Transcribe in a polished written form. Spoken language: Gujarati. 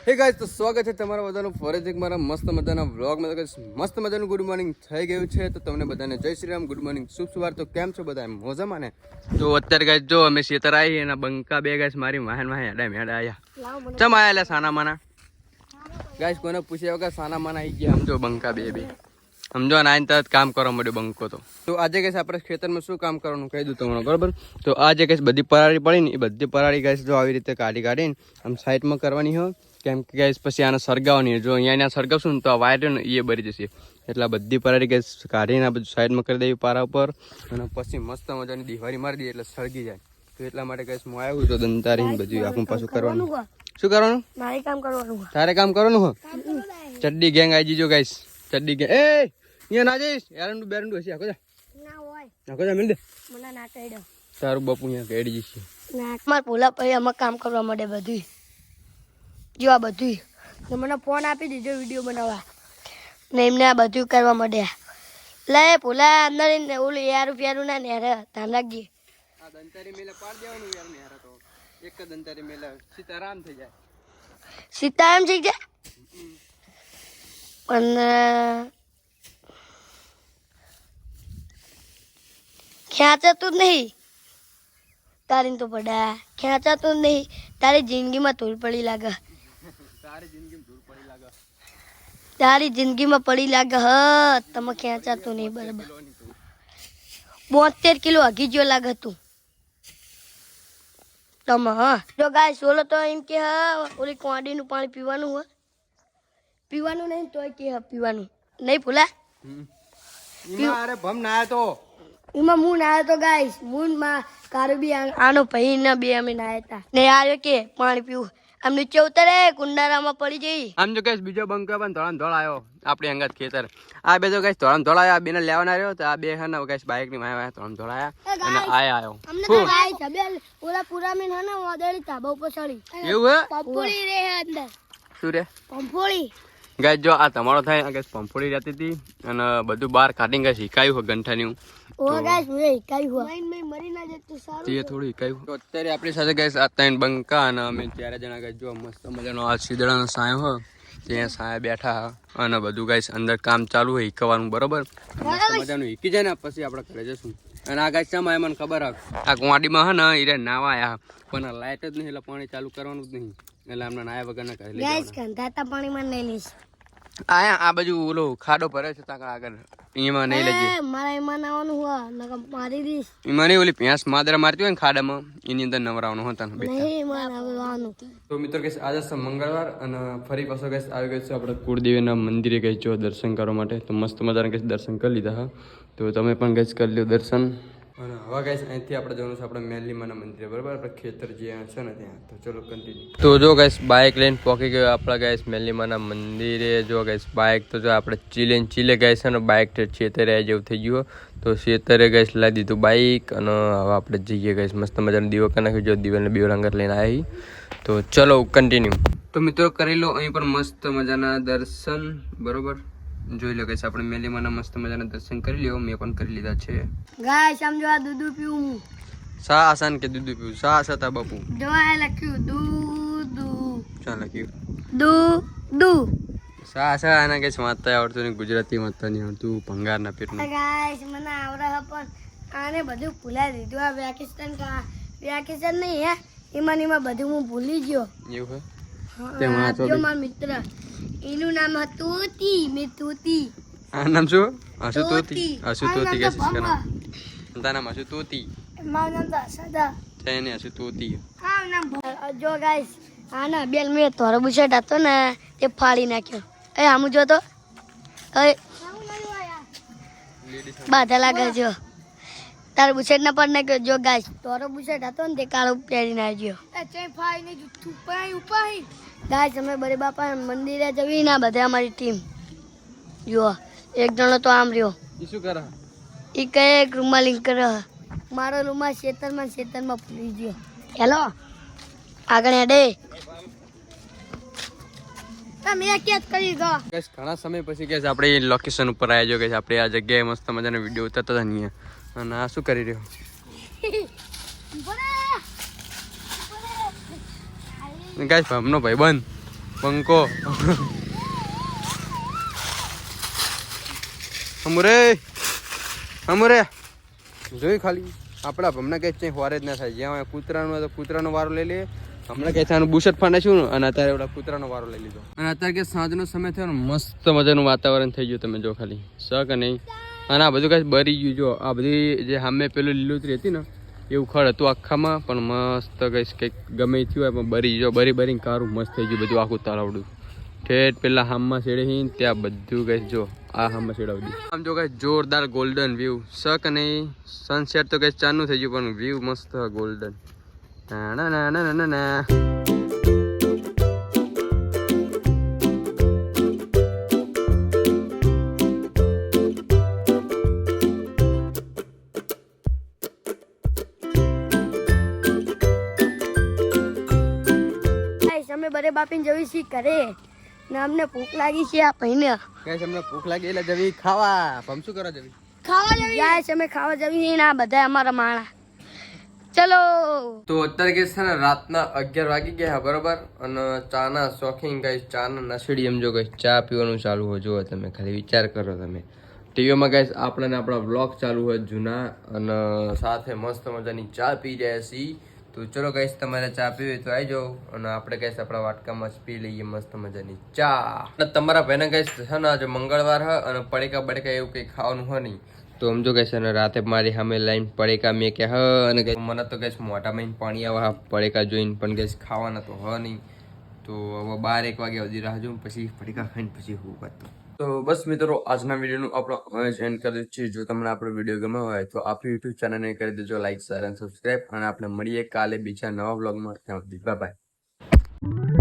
હે ગાઈસ, તો સ્વાગત છે તમારા બધાનું ફોરેજ એક મારા મસ્ત મજાના વ્લોગમાં. તો મસ્ત મજાનું ગુડ મોર્નિંગ થઈ ગયું છે. તો તમને બધાને જય શ્રી રામ, ગુડ મોર્નિંગ, શુભ સવાર. તો કેમ છો બધા? મોજામાં ને? તો અત્યારે ગાઈસ જો અમે શેતર આવી એના બંકા બે ગાઈસ મારી વાહન વાહન હેડા મેડા આયા. ચમ આયા લે સાના માના ગાઈસ? કોને પૂછ્યા વગર સાના માના આવી ગયા. સમજો બંકા બે સમજો નાઈન તરત કામ કરવા મળ્યો બંકો. તો આજે ગાઈસ આપણે ખેતરમાં શું કામ કરવાનું કહી દઉં તમને, બરાબર? તો આજે ગાઈસ બધી પરાળી પડી ને એ બધી પરાળી ગાઈસ જો આવી રીતે કાઢીને આમ સાઈડમાં કરવાની હોય. કેમ કે ગાઈસ પછી આને સળગાવવાની, જો અહીંયા સળગાવશું ને તો આ વાયર ને એ બળી જશે. એટલે બધી પરાળી ગાઈસ કાઢીને આ બધું સાઈડમાં કરી દેવી પારા ઉપર, અને પછી મસ્ત મજાની દિવાળી મારી દઈએ એટલે સળગી જાય. તો એટલા માટે ગાઈસ હું આવ્યું તો દંતારી બધું આપણું પાછું કરવાનું. શું કરવાનું? તારે કામ કરવાનું હો. ચડ્ડી ગેંગ આવી જીજો ગાઈસ, ચડ્ડી ગેંગ. એ અહીંયા ના જઈશ, એરંડું બેરંડું હશે. આખો જા આખો જા મિલ દે. તારું બાપુ અહીંયા કેડી જશે. મારા ભોલા ભાઈ અમે કામ કરવા માટે બધું જો આ બધું મને ફોન આપી દીધો વિડીયો બનાવવા ને એમને આ બધું કરવા માંડ્યા. લે ભોલા અંદર ઓલું યારું પ્યારું ના નેરે ધ્યાન રાખજે. આ દંતારી મેલે પાડ દેવાનું યાર નેરા તો એક જ દંતારી મેલે સીતારામ થઈ જાય. સીતારામ થઈ જાય પણ ખેંચાતું જ નહીં તારી તો પડા ખેંચાતું જ નહીં. તારી જિંદગીમાં ધૂળ પડી લાગે. તારી જિંદગીમાં પડી લાગે હ. તમે ખેંચાતું નહીં બરાબર. 72 કિલો હગી જો લાગે તું તમે. હા જો ગાય સોલો તો એમ કે ઓલી કોડીનું પાણી પીવાનું હોય, પીવાનું નહીં તોય કે પીવાનું નહીં. ભૂલા અરે ભમ ના તો એમાં હું નાયો તો ગાઈશ. હું માં કારું બી આનો ભાઈ ને બે અમે નાયા હતા ને આવ્યો કે પાણી પીવું. આમ નીચે ઉતરે કુંડારામાં પડી જઈ. આમ જો ગાઈસ બીજો બંકો પણ ધોળામ ધોળ આવ્યો આપણી અંગત ખેતર. આ બે તો ગાઈસ ધોળામ ધોળ આવ્યા, બેને લેવાના રહ્યો. તો આ બે હે ને ગાઈસ બાઈક ની માયા ધોળામ ધોળ આવ્યા અને આવ્યો. ઓલા પૂરા મીન હે ને વાદળી તાબા ઉપર ચડી એવું હે પંપોળી રે અંદર. શું રે પંપોળી ગાઈસ? જો આ તમારો થાય ગાઈસ પંપોળી રહેતી હતી અને બધું બહાર કાઢીને ગાઈસ શીખાયું હોય ગંઠાની. ઓ ગાઈસ હું શીખાયું હોય મરી ના જતું સારું તે થોડું શીખાયું. તો અત્યારે આપણી સાથે ગાઈસ આ ત્રણ બંકા અને અમે 4 જણા ગાઈસ જો મસ્ત મજાનો આ સીદડાનો સાયો હોય ત્યાં સાયા બેઠા અને બધું ગાઈસ અંદર કામ ચાલુ હોય શીખવાનું, બરોબર? મસ્ત મજાનું શીખી જાય ને પછી આપણે ઘરે જશું. અને આ ગાઈસ શા મને ખબર આ કુવાડીમાં હે ને ઈરે નાવા આયા પણ લાઈટ જ નહીં એટલે પાણી ચાલુ કરવાનું જ નહીં. એટલે અમને નાયા વગર ના કરી ગાઈસ ગંધાતા પાણીમાં નહીં લઈશ. આ બાજુ ઓલો ખાડો ભરે છે ત્યાં આગળ એમાં નહીં લેજે. મારા એમાં નાવાનું હોય નકર મારી દઈશ. એમાં નહીં ઓલી ભેંસ માદરા મારતી હોય ને ખાડામાં એની અંદર નવરાવાનું હતા ને બેટા. નહીં મારવાનું. તો મિત્રો કહીશ આજે છે મંગળવાર અને ફરી પાછો કહીશ આવી ગયો છે આપણે કુળદેવીના મંદિરે કહીશ જો દર્શન કરવા માટે. તો મસ્ત મજાના કહીશ દર્શન કરી લીધા હા. તો તમે પણ કહીશ કરી લ્યો દર્શન. અને હવે ગાઈસ અહીંથી આપણે જવાનું છે આપણે મેલીમાના મંદિરે, બરાબર? આપણે ખેતર જ્યાં છે ને ત્યાં. તો ચલો કન્ટિન્યુ. તો જો ગાઈસ બાઇક લઈને પહોંચી ગયો આપણા ગાઈસ મેલીમાના મંદિરે. જો ગાઈસ બાઇક તો જો આપણે ચીલે ગાઈસ છે ને બાઇક ખેતરે આવી જેવું થઈ ગયું. તો ખેતરે ગાઈસ લાવી દીધું બાઇક અને હવે આપણે જઈએ ગાઈસ મસ્ત મજાનો દીવો કરી નાખ્યો. જો દીવાને અંગત લઈને આવી. તો ચલો કન્ટિન્યુ. તો મિત્રો કરી લો અહીં પણ મસ્ત મજાના દર્શન, બરોબર? જોઈ લો ગાઈસ આપણે મેલીમાના મસ્ત મજાના દર્શન કરી લ્યો. મેં પણ કરી લીધા છે ગાઈસ. સમજો આ દૂધ પીવું હું. સા આસાન કે દૂધ પીવું? સા આસા બાપુ જો આ લખ્યું દૂધ. ચા લખ્યું દૂધ. સા આસા આના કઈ વાંચતા આવડતું નહીં, ગુજરાતી વાંચતા નહીં આવડતું. ભંગારના પેટનું ગાઈસ મને આવડે પણ આને બધું ભૂલાઈ દીધું. આ વેકેશન નહીં હે એમાં બધું હું ભૂલી ગયો. એવું હે મારા મિત્ર એનું નામ હતું તોતી. આ નામ શું? હસુ તોતી. હસુ તોતી કે તારા નામ હસુ તોતી? મારું નામ તો સદા છે ને હસુ તોતી. હા નામ. જો ગાઈસ આ ના બેલ મેં તોરો બુશર્ટ હતો ને તે ફાડી નાખ્યો. એ આમુ જો તો એ બાધા લાગે જો તારો બુશર્ટ ના પર નાખ્યો. જો ગાઈસ તોરો બુશર્ટ હતો ને તે કાળો પહેરી નાખ્યો. ગાઈસ અમે બરે બાપા મંદિરે જવી ના બધા અમારી ટીમ. જો એક જણો તો આમ રહ્યો. ઈ શું કરે? ઈ કઈ રૂમાલ લિંક કરે. મારો રૂમાલ ખેતરમાં ભૂલી ગયો. હેલો આગળ હેડે. તમે કેત કરી દો ગાઈસ ઘણા સમય પછી ગાઈસ આપણે લોકેશન ઉપર આવ્યા જો ગાઈસ આપણે આ જગ્યાએ મસ્ત મજાનો વિડિયો ઉતારતા હતા ને. અને આ શું કરી રહ્યો? ગાઈસ ભાઈનો ભાઈબંધ પંકો અમરે અમરે જોઈ ખાલી આપણા હમણાં કઈ ચેક વાર જ ના થાય જ્યાં કૂતરાનો હોય તો કૂતરાનો વારો લઈ લઈએ હમણાં કઈ થાય બુશર્ટ ફાંડે છું ને અને અત્યારે એવડા કૂતરાનો વારો લઈ લીધો અને અત્યારે કે સાંજનો સમય થયો ને મસ્ત મજાનું વાતાવરણ થઈ ગયું તમે જો ખાલી સ કે નહીં અને આ બધું કઈ બરી ગયું જો આ બધી જે સામે પેલું લીલોતરી હતી ને એવું ખડ હતું આખામાં પણ મસ્ત કઈશ કંઈક ગમે થયું હોય પણ બરી જો બરી કારું મસ્ત થઈ ગયું બધું આખું તળાવડું ઠેઠ પેલા હામમાં છેડે હી ત્યાં બધું કઈ જો આ હામમાં છેડાવડી આમ જો કઈ જોરદાર ગોલ્ડન વ્યૂ શક નહીં સનસેટ તો કઈ ચાલુ થઈ ગયું પણ વ્યૂ મસ્ત ગોલ્ડન ના ના ના ના ના અમે બધે બાપીને જવી છીએ ઘરે ને અમને ભૂખ લાગી છે આ ભાઈને ગાઈસ અમને ભૂખ લાગી એટલે જવી ખાવા પમ શું કરવા જવી ખાવા જવી ગાઈસ અમે ખાવા જવી છીએ ને આ બધા અમારા માણા ચલો તો અત્યારે કે છે ને રાતના 11 વાગી ગયા બરોબર અને ચાના શોખીન ગાઈસ ચાના નસડી એમ જો ગાઈસ ચા પીવાનું ચાલુ હોય જો તમે ખાલી વિચાર કરો તમે ટીવીમાં ગાઈસ આપણા વ્લોગ ચાલુ હોય જૂના અને સાથે મસ્ત મજાની ચા પી રહ્યા છીએ તો ચલો ગાઈસ તમારે ચા પીવી તો આવી જાઓ અને આપણે ગાઈસ આપણા વાટકામાં જ પી લઈએ મસ્ત મજાની ચા અને તમારા ભાઈને ગાઈસ છે ને આજે મંગળવાર હ અને પડીકા એવું કંઈ ખાવાનું હોય નહીં તો સમજો ગાઈસ અને રાતે મારી સામે લાઈન પડીકા મેં કે હ અને મને તો ગાઈસ મોઢામાં પાણી આવે પડીકા જોઈને પણ ગાઈસ ખાવાના તો હ નહીં તો હવે 12-1 વાગ્યા સુધી રાહ જોઉં પછી પડીકા ખાઈને પછી હું કરતો તો બસ મિત્રો આજના વિડીયોનું આપણે એન્ડ કરી દઈએ છીએ જો તમને આપણો વિડીયો ગમ્યો હોય તો આપણી યુટ્યુબ ચેનલને કરી દેજો લાઈક શેર અને સબસ્ક્રાઈબ અને આપણે મળીએ કાલે બીજા નવા વ્લોગમાં ત્યાં સુધી બાય બાય